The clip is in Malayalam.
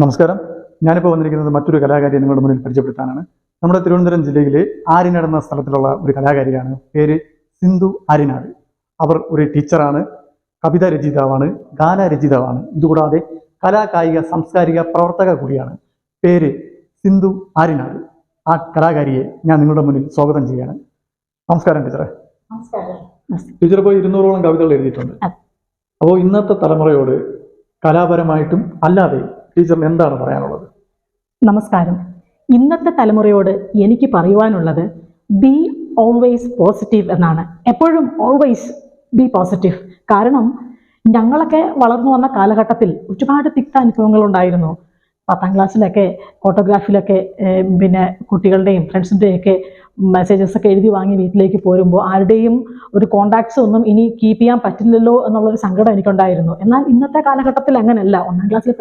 നമസ്കാരം. ഞാനിപ്പോൾ വന്നിരിക്കുന്നത് മറ്റൊരു കലാകാരിയെ നിങ്ങളുടെ മുന്നിൽ പരിചയപ്പെടുത്താനാണ്. നമ്മുടെ തിരുവനന്തപുരം ജില്ലയിലെ ആര്യനാട് എന്ന സ്ഥലത്തിലുള്ള ഒരു കലാകാരിയാണ്. പേര് സിന്ധു ആര്യനാട്. അവർ ഒരു ടീച്ചറാണ്, കവിതാ രചയിതാവാണ്, ഗാനരചയിതാവാണ്. ഇതുകൂടാതെ കായിക സാംസ്കാരിക പ്രവർത്തക കൂടിയാണ്. പേര് സിന്ധു ആര്യനാട്. ആ കലാകാരിയെ ഞാൻ നിങ്ങളുടെ മുന്നിൽ സ്വാഗതം ചെയ്യുകയാണ്. നമസ്കാരം ടീച്ചറെ. ടീച്ചർ ഇപ്പോൾ 200ഓളം കവിതകൾ എഴുതിയിട്ടുണ്ട്. അപ്പോൾ ഇന്നത്തെ തലമുറയോട് കലാപരമായിട്ടും അല്ലാതെ ടീച്ചറിന് എന്താണ് പറയാനുള്ളത്? നമസ്കാരം. ഇന്നത്തെ തലമുറയോട് എനിക്ക് പറയുവാനുള്ളത് ബി ഓൾവേസ് പോസിറ്റീവ് എന്നാണ്. എപ്പോഴും ഓൾവേസ് ബി പോസിറ്റീവ്. കാരണം ഞങ്ങളൊക്കെ വളർന്നു വന്ന കാലഘട്ടത്തിൽ ഒരുപാട് തിക്ത അനുഭവങ്ങൾ ഉണ്ടായിരുന്നു. 10ാം ക്ലാസ്സിലൊക്കെ ഫോട്ടോഗ്രാഫിലൊക്കെ പിന്നെ കുട്ടികളുടെയും ഫ്രണ്ട്സിൻ്റെയൊക്കെ മെസ്സേജസ് ഒക്കെ എഴുതി വാങ്ങി വീട്ടിലേക്ക് പോരുമ്പോൾ ആരുടെയും ഒരു കോണ്ടാക്ട്സ് ഒന്നും ഇനി കീപ്പ് ചെയ്യാൻ പറ്റില്ലല്ലോ എന്നുള്ളൊരു സങ്കടം എനിക്കുണ്ടായിരുന്നു. എന്നാൽ ഇന്നത്തെ കാലഘട്ടത്തിൽ അങ്ങനെയല്ല. 1ാം ക്ലാസ്സിൽ